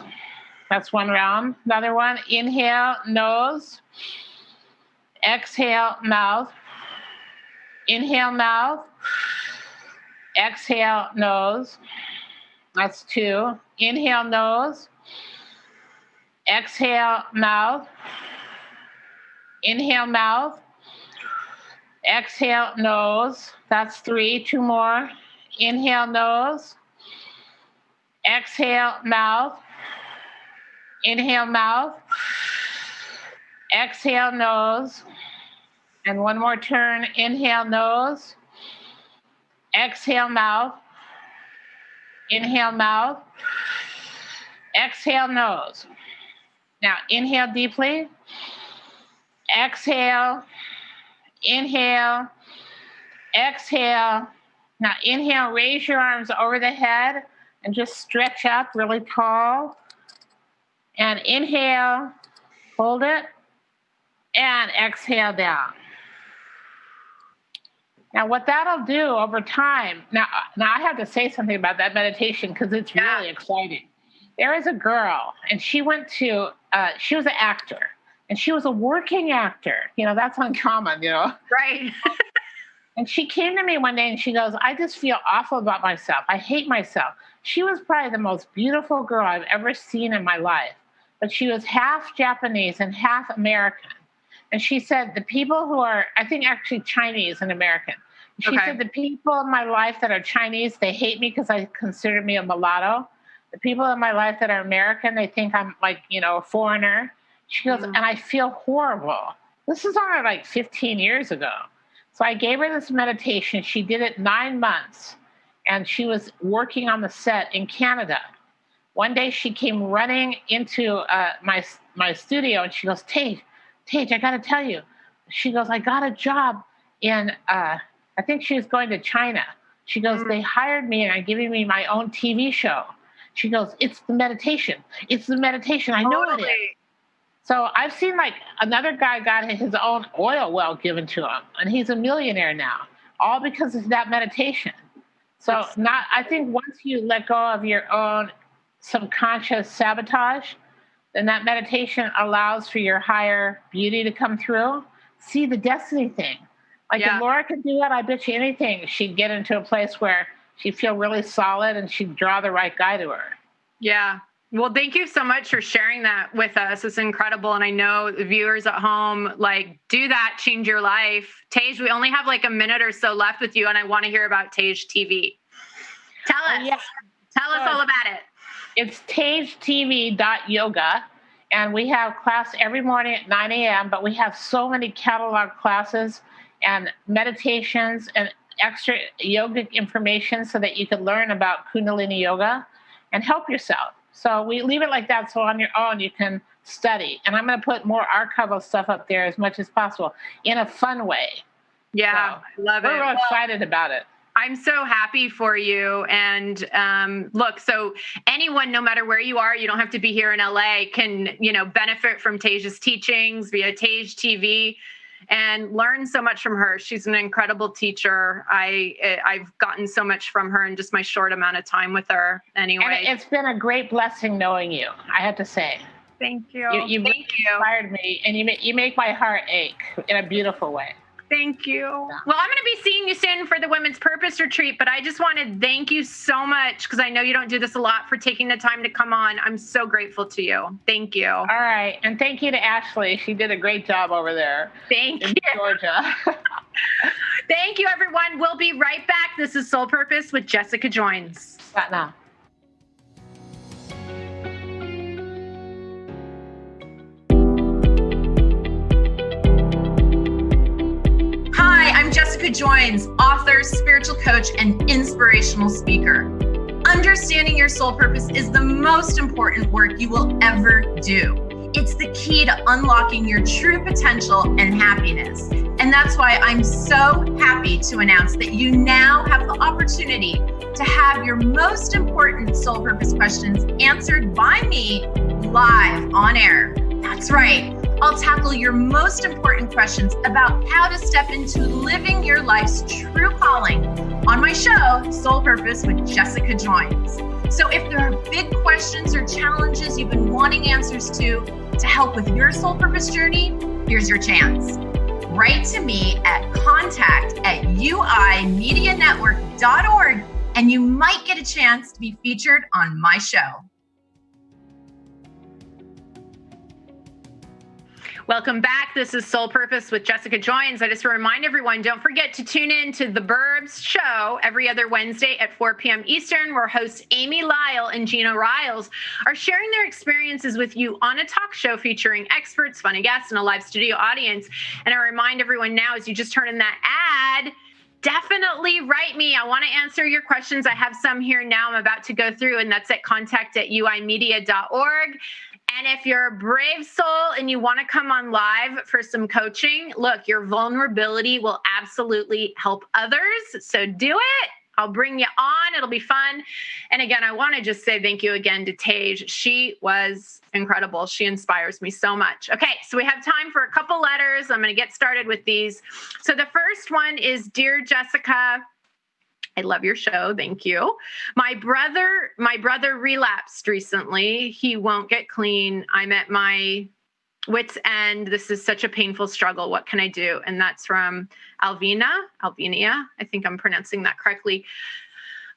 C: That's one round. Another one. Inhale, nose. Exhale, mouth. Inhale, mouth. Exhale, nose. That's 2. Inhale, nose. Exhale, mouth. Inhale, mouth. Exhale, nose. That's 3. 2 more. Inhale, nose. exhale, mouth. Inhale, mouth. Exhale, nose. And one more turn. Inhale, nose. Exhale, mouth. Inhale, mouth. Exhale, nose. Now, inhale deeply. Exhale. Inhale. Exhale. Now, inhale, raise your arms over the head and just stretch up really tall. And inhale, hold it, and exhale down. Now, what that'll do over time, now I have to say something about that meditation because it's really exciting. There is a girl, and she went to, she was an actor, and she was a working actor. You know, that's uncommon, you know.
B: Right.
C: And she came to me one day and she goes, I just feel awful about myself. I hate myself. She was probably the most beautiful girl I've ever seen in my life. But she was half Japanese and half American. And she said, the people who are, I think actually Chinese and American. She said, the people in my life that are Chinese, they hate me because I consider me a mulatto. The people in my life that are American, they think I'm like, you know, a foreigner. She goes, and I feel horrible. This is only like 15 years ago. So I gave her this meditation. She did it 9 months. And she was working on the set in Canada. One day she came running into my studio and she goes, Tej, I got to tell you. She goes, I got a job in, I think she was going to China. She goes, they hired me and are giving me my own TV show. She goes, it's the meditation. It's the meditation. I know it is. So I've seen like another guy got his own oil well given to him and he's a millionaire now, all because of that meditation. So I think once you let go of your own subconscious sabotage, then that meditation allows for your higher beauty to come through. See the destiny thing. Like if Laura could do it, I bet you anything, she'd get into a place where she'd feel really solid and she'd draw the right guy to her.
B: Yeah. Well, thank you so much for sharing that with us. It's incredible. And I know the viewers at home, like, do that, change your life. Tej, we only have like a minute or so left with you, and I want to hear about Tej TV. Tell us. Tell us all about it.
C: It's techtv.yoga, and we have class every morning at 9 a.m., but we have so many catalog classes and meditations and extra yogic information so that you can learn about Kundalini yoga and help yourself. So we leave it like that so on your own you can study. And I'm going to put more archival stuff up there as much as possible in a fun way.
B: Yeah,
C: so
B: I love it.
C: We're real excited about it.
B: I'm so happy for you. And look, so anyone, no matter where you are, you don't have to be here in LA, can, you know, benefit from Tej's teachings via Tej TV and learn so much from her. She's an incredible teacher. I've gotten so much from her in just my short amount of time with her anyway.
C: And it's been a great blessing knowing you, I have to say.
B: Thank you.
C: You inspired me, and you make my heart ache in a beautiful way.
B: Thank you. Well, I'm going to be seeing you soon for the Women's Purpose Retreat, but I just want to thank you so much because I know you don't do this a lot, for taking the time to come on. I'm so grateful to you. Thank you.
C: All right. And thank you to Ashley. She did a great job over there.
B: Thank you.
C: Georgia.
B: Thank you, everyone. We'll be right back. This is Soul Purpose with Jessica Joins.
C: Not now.
B: I'm Jessica Joins, author, spiritual coach, and inspirational speaker. Understanding your soul purpose is the most important work you will ever do. It's the key to unlocking your true potential and happiness. And that's why I'm so happy to announce that you now have the opportunity to have your most important soul purpose questions answered by me live on air. That's right. I'll tackle your most important questions about how to step into living your life's true calling on my show, Soul Purpose with Jessica Joins. So if there are big questions or challenges you've been wanting answers to help with your soul purpose journey, here's your chance. Write to me at contact@uimedianetwork.org and you might get a chance to be featured on my show. Welcome back. This is Soul Purpose with Jessica Joins. I just want to remind everyone, don't forget to tune in to The Burbs show every other Wednesday at 4 p.m. Eastern, where hosts Amy Lyle and Gina Riles are sharing their experiences with you on a talk show featuring experts, funny guests, and a live studio audience. And I remind everyone now, as you just heard in that ad, definitely write me. I want to answer your questions. I have some here now I'm about to go through, and that's at contact@uimedia.org. And if you're a brave soul and you want to come on live for some coaching, look, your vulnerability will absolutely help others. So do it. I'll bring you on. It'll be fun. And again, I want to just say thank you again to Tej. She was incredible. She inspires me so much. Okay, so we have time for a couple letters. I'm going to get started with these. So the first one is, Dear Jessica, I love your show. Thank you. My brother relapsed recently. He won't get clean. I'm at my wit's end. This is such a painful struggle. What can I do? And that's from Alvinia. I think I'm pronouncing that correctly.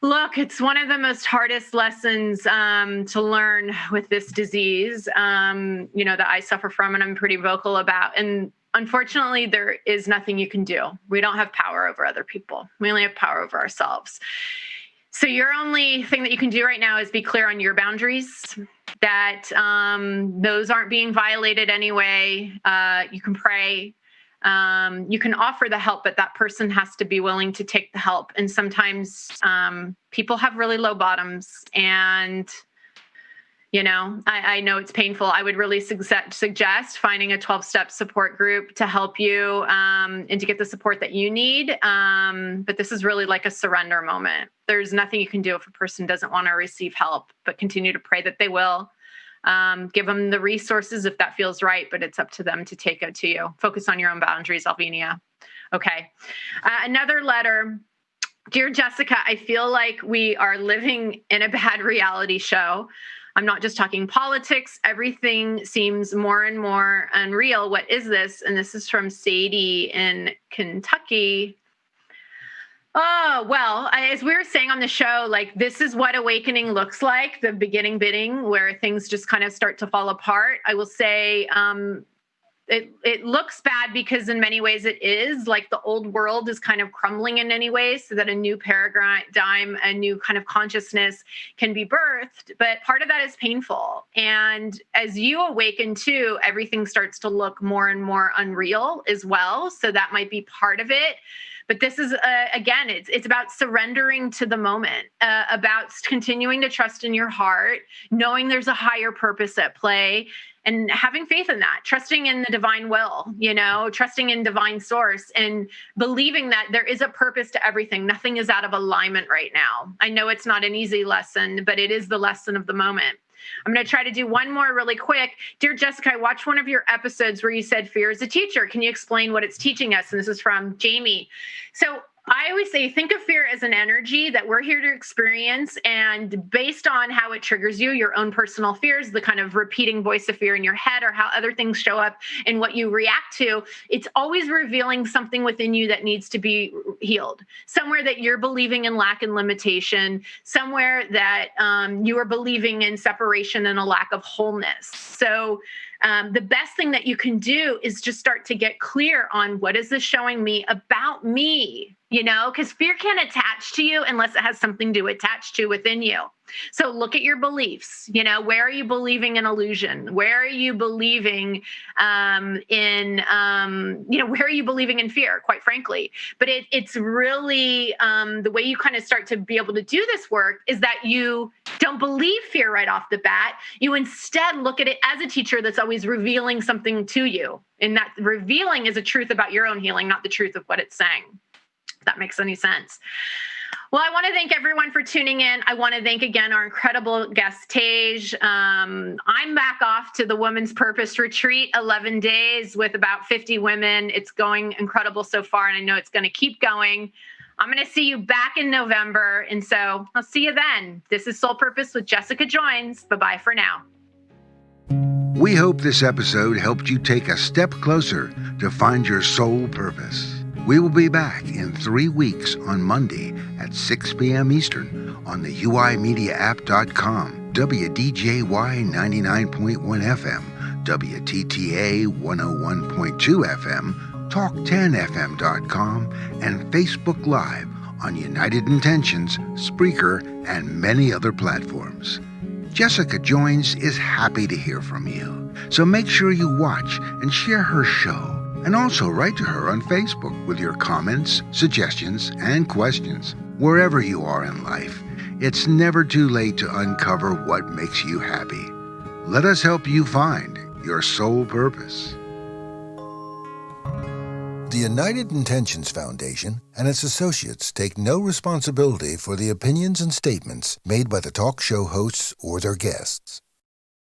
B: Look, it's one of the most hardest lessons to learn with this disease, that I suffer from and I'm pretty vocal about. And unfortunately, there is nothing you can do. We don't have power over other people. We only have power over ourselves. So your only thing that you can do right now is be clear on your boundaries, that those aren't being violated anyway. You can pray. You can offer the help, but that person has to be willing to take the help. And sometimes people have really low bottoms, and I know it's painful. I would really suggest finding a 12-step support group to help you and to get the support that you need. But this is really like a surrender moment. There's nothing you can do if a person doesn't want to receive help, but continue to pray that they will. Give them the resources if that feels right, but it's up to them to take it to you. Focus on your own boundaries, Alvinia. Okay. Another letter. Dear Jessica, I feel like we are living in a bad reality show. I'm not just talking politics. Everything seems more and more unreal. What is this? And this is from Sadie in Kentucky. Oh, well, as we were saying on the show, this is what awakening looks like, the beginning bidding, where things just kind of start to fall apart. I will say it looks bad because in many ways it is, like the old world is kind of crumbling in many ways, so that a new paradigm, a new kind of consciousness can be birthed. But part of that is painful. And as you awaken too, everything starts to look more and more unreal as well. So that might be part of it. But this is, again, it's about surrendering to the moment, about continuing to trust in your heart, knowing there's a higher purpose at play, and having faith in that, trusting in the divine will, trusting in divine source, and believing that there is a purpose to everything. Nothing is out of alignment right now. I know it's not an easy lesson, but it is the lesson of the moment. I'm going to try to do one more really quick. Dear Jessica, I watched one of your episodes where you said fear is a teacher. Can you explain what it's teaching us? And this is from Jamie. So I always say, think of fear as an energy that we're here to experience. And based on how it triggers you, your own personal fears, the kind of repeating voice of fear in your head, or how other things show up and what you react to, it's always revealing something within you that needs to be healed. Somewhere that you're believing in lack and limitation, somewhere that you are believing in separation and a lack of wholeness. So the best thing that you can do is just start to get clear on, what is this showing me about me? Because fear can't attach to you unless it has something to attach to within you. So look at your beliefs. Where are you believing in illusion? Where are you believing where are you believing in fear, quite frankly? But it's really the way you kind of start to be able to do this work is that you don't believe fear right off the bat. You instead look at it as a teacher that's always revealing something to you. And that revealing is a truth about your own healing, not the truth of what it's saying. If that makes any sense. Well, I want to thank everyone for tuning in. I want to thank again our incredible guest, Tej. I'm back off to the Women's Purpose Retreat, 11 days with about 50 women. It's going incredible so far, and I know it's going to keep going. I'm going to see you back in November, and so I'll see you then. This is Soul Purpose with Jessica Joins. Bye-bye for now.
A: We hope this episode helped you take a step closer to find your soul purpose. We will be back in 3 weeks on Monday at 6 p.m. Eastern on the uimediaapp.com, WDJY 99.1 FM, WTTA 101.2 FM, Talk10FM.com, and Facebook Live on United Intentions, Spreaker, and many other platforms. Jessica Joins is happy to hear from you, so make sure you watch and share her show, and also write to her on Facebook with your comments, suggestions, and questions. Wherever you are in life, it's never too late to uncover what makes you happy. Let us help you find your soul purpose.
G: The United Intentions Foundation and its associates take no responsibility for the opinions and statements made by the talk show hosts or their guests.